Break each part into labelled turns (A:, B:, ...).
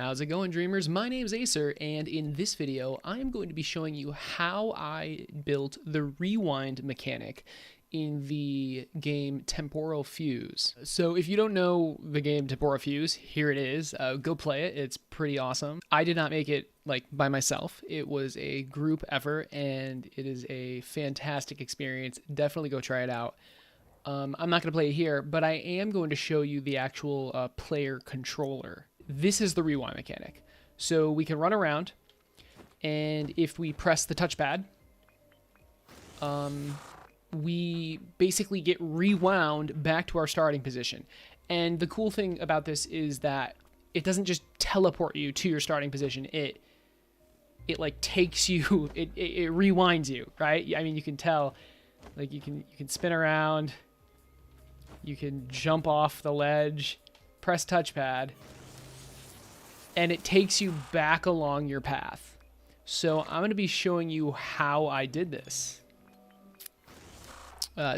A: How's it going, dreamers? My name's Acer, and in this video, I am going to be showing you how I built the rewind mechanic in the game Temporal Fuse. So if you don't know the game Temporal Fuse, here it is. Go play it. It's pretty awesome. I did not make it by myself. It was a group effort, and it is a fantastic experience. Definitely go try it out. I'm not going to play it here, but I am going to show you the actual player controller. This is the rewind mechanic. So we can run around, and if we press the touchpad, we basically get rewound back to our starting position. And the cool thing about this is that it doesn't just teleport you to your starting position. It like takes you, it rewinds you, right? I mean, you can tell, like you can spin around, you can jump off the ledge, press touchpad, and it takes you back along your path. So I'm going to be showing you how I did this.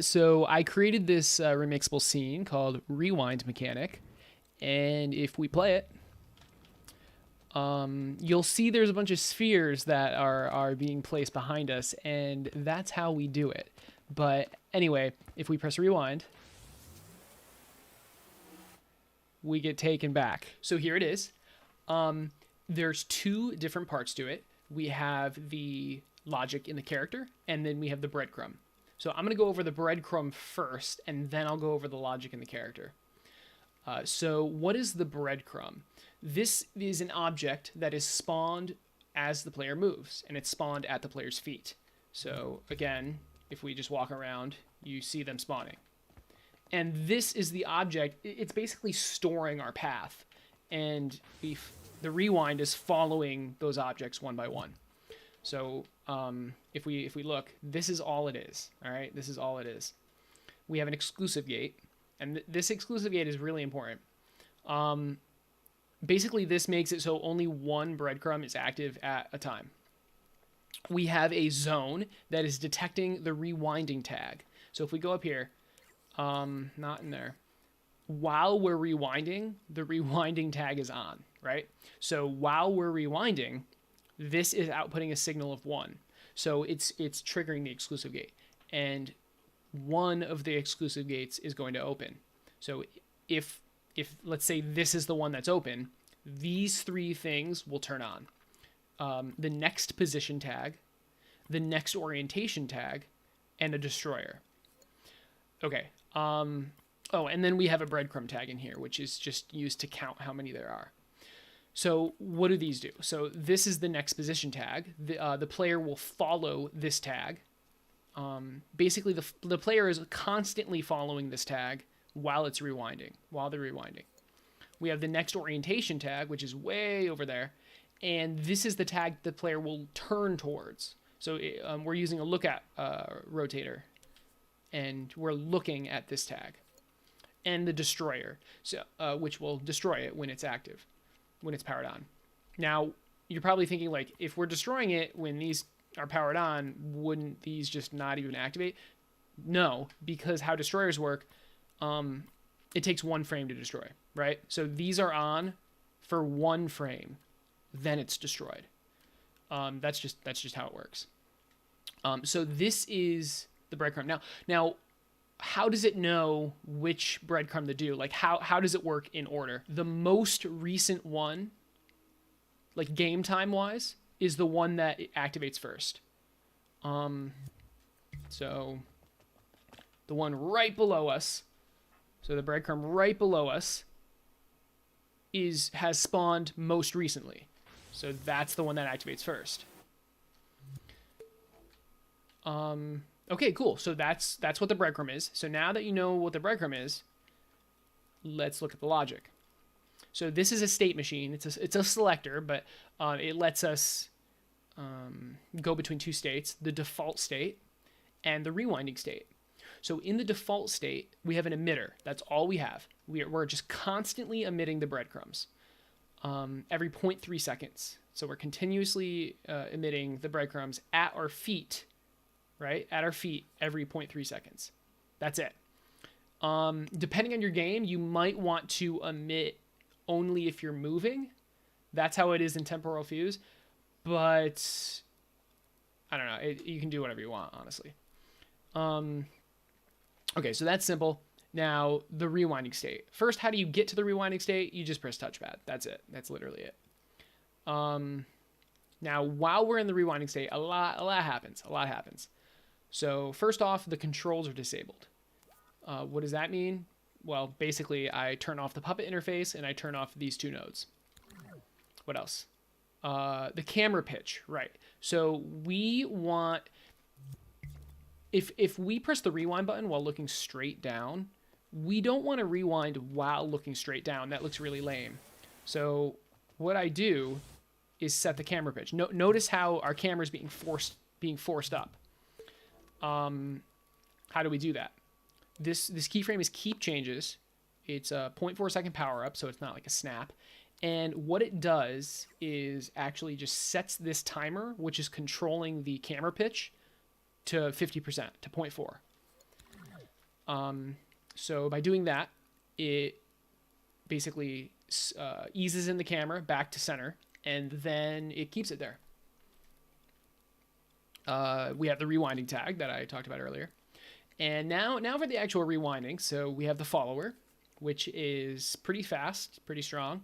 A: So I created this remixable scene called Rewind Mechanic, and if we play it, you'll see there's a bunch of spheres that are being placed behind us, and that's how we do it. But anyway, if we press rewind, we get taken back. So here it is. There's two different parts to it. We have the logic in the character, and then we have the breadcrumb. So I'm going to go over the breadcrumb first, and then I'll go over the logic in the character. So what is the breadcrumb? This is an object that is spawned as the player moves, and it's spawned at the player's feet. So again, if we just walk around, you see them spawning. And this is the object. It's basically storing our path. And the rewind is following those objects one by one. So if we look, this is all it is. All right, this is all it is. We have an exclusive gate, and this exclusive gate is really important. Basically, this makes it so only one breadcrumb is active at a time. We have a zone that is detecting the rewinding tag. So if we go up here, not in there. While we're rewinding, the rewinding tag is on, right? So while we're rewinding, this is outputting a signal of 1. So it's triggering the exclusive gate. And one of the exclusive gates is going to open. So if let's say this is the one that's open, these three things will turn on. The next position tag, the next orientation tag, and a destroyer. Okay. Oh, and then we have a breadcrumb tag in here, which is just used to count how many there are. So what do these do? So this is the next position tag. The player will follow this tag. Basically, the player is constantly following this tag while it's rewinding, while they're rewinding. We have the next orientation tag, which is way over there. And this is the tag the player will turn towards. So we're using a look at rotator, and we're looking at this tag. And the destroyer, so which will destroy it when it's active, when it's powered on. Now, you're probably thinking, like, if we're destroying it when these are powered on, wouldn't these just not even activate? No, because how destroyers work, it takes one frame to destroy, right? So these are on for one frame, then it's destroyed. That's just how it works. So this is the breadcrumb. Now. How does it know which breadcrumb to do? Like, how does it work in order? The most recent one, like game time wise, is the one that it activates first. So the one right below us, so the breadcrumb right below us has spawned most recently. So that's the one that activates first. Okay, cool. So that's what the breadcrumb is. So now that you know what the breadcrumb is, let's look at the logic. So this is a state machine. It's a selector, but it lets us go between two states, the default state and the rewinding state. So in the default state, we have an emitter. That's all we have. We're just constantly emitting the breadcrumbs every 0.3 seconds. So we're continuously emitting the breadcrumbs at our feet, right? At our feet every 0.3 seconds. That's it. Depending on your game, you might want to emit only if you're moving That's how it is in temporal fuse, but I don't know. You can do whatever you want, honestly. Okay, so that's simple. Now, the rewinding state. First, how do you get to the rewinding state? You just press touchpad. That's it. That's literally it. Now, while we're in the rewinding state, a lot happens. A lot happens. So first off, the controls are disabled. What does that mean? Well, basically, I turn off the puppet interface and I turn off these two nodes. What else? The camera pitch, right. So we want, if we press the rewind button while looking straight down, we don't want to rewind while looking straight down. That looks really lame. So what I do is set the camera pitch. Notice how our camera is being forced up. How do we do that? This keyframe is keep changes. It's a 0.4 second power up, so it's not like a snap. And what it does is actually just sets this timer, which is controlling the camera pitch, to 50%, to 0.4. So by doing that, it basically eases in the camera back to center, and then it keeps it there. We have the rewinding tag that I talked about earlier. And now for the actual rewinding. So we have the follower, which is pretty fast, pretty strong.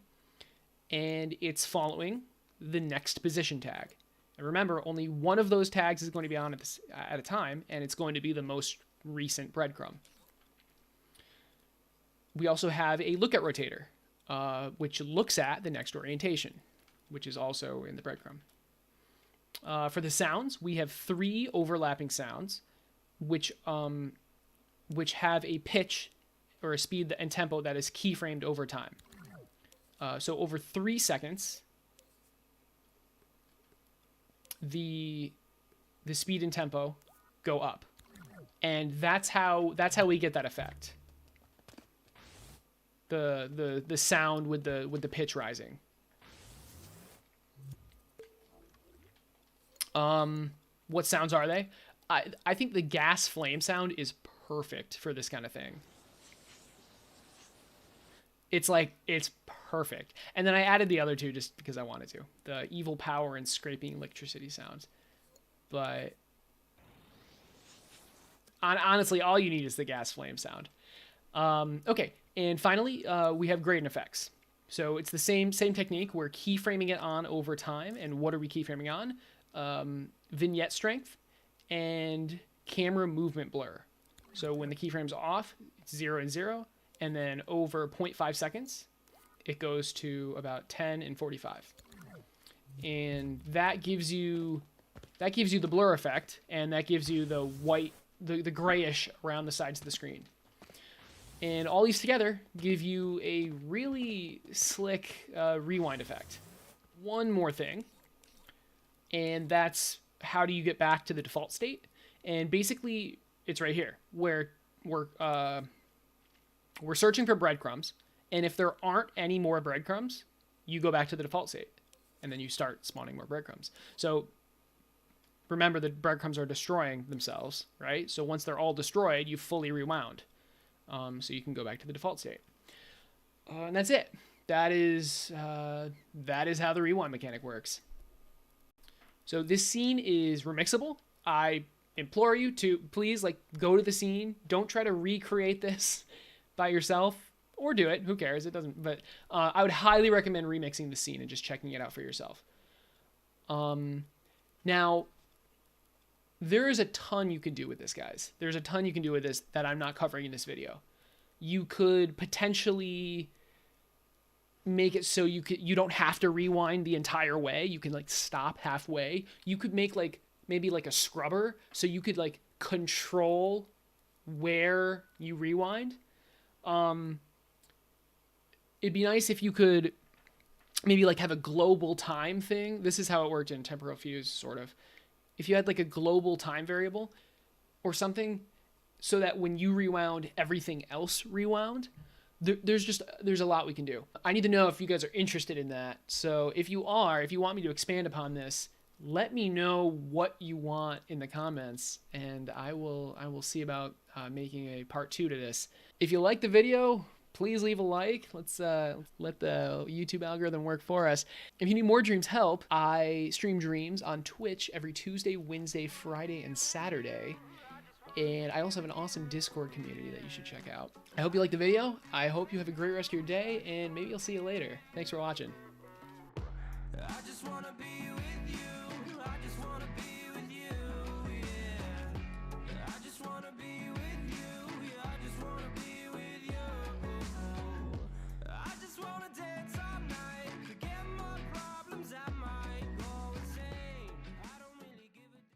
A: And it's following the next position tag. And remember, only one of those tags is going to be on at a time, and it's going to be the most recent breadcrumb. We also have a lookout rotator, which looks at the next orientation, which is also in the breadcrumb. For the sounds, we have 3 overlapping sounds, which have a pitch or a speed and tempo that is keyframed over time. So over 3 seconds, the speed and tempo go up, and that's how we get that effect. The sound with the pitch rising. What sounds are they? I think the gas flame sound is perfect for this kind of thing. It's perfect. And then I added the other two just because I wanted to. The evil power and scraping electricity sounds. But honestly, all you need is the gas flame sound. Okay, and finally, we have gradient effects. So it's the same technique. We're keyframing it on over time. And what are we keyframing on? Vignette strength and camera movement blur. So when the keyframe's off, it's 0 and 0. And then over 0.5 seconds, it goes to about 10 and 45. And that gives you the blur effect, and that gives you the white, the grayish around the sides of the screen. And all these together give you a really slick rewind effect. One more thing, and that's how do you get back to the default state? And basically, it's right here, where we're searching for breadcrumbs, and if there aren't any more breadcrumbs, you go back to the default state, and then you start spawning more breadcrumbs. So remember, the breadcrumbs are destroying themselves, right? So once they're all destroyed, you've fully rewound. So you can go back to the default state. And that's it. That is how the rewind mechanic works. So this scene is remixable. I implore you to please go to the scene. Don't try to recreate this by yourself, or do it. Who cares? It doesn't. But I would highly recommend remixing the scene and just checking it out for yourself. Now, there is a ton you could do with this, guys. There's a ton you can do with this that I'm not covering in this video. You could potentially make it so you don't have to rewind the entire way. You can stop halfway. You could make maybe a scrubber, so you could control where you rewind. It'd be nice if you could maybe have a global time thing. This is how it worked in Temporal Fuse, sort of. If you had a global time variable or something, so that when you rewound, everything else rewound. There's a lot we can do. I need to know if you guys are interested in that. So if you want me to expand upon this, let me know what you want in the comments, and I will see about making a part 2 to this. If you like the video, Please leave a like. Let's let the YouTube algorithm work for us. If you need more Dreams help, I stream Dreams on Twitch every Tuesday, Wednesday, Friday, and Saturday. And I also have an awesome Discord community that you should check out. I hope you liked the video. I hope you have a great rest of your day, and maybe I'll see you later. Thanks for watching. I just wanna be with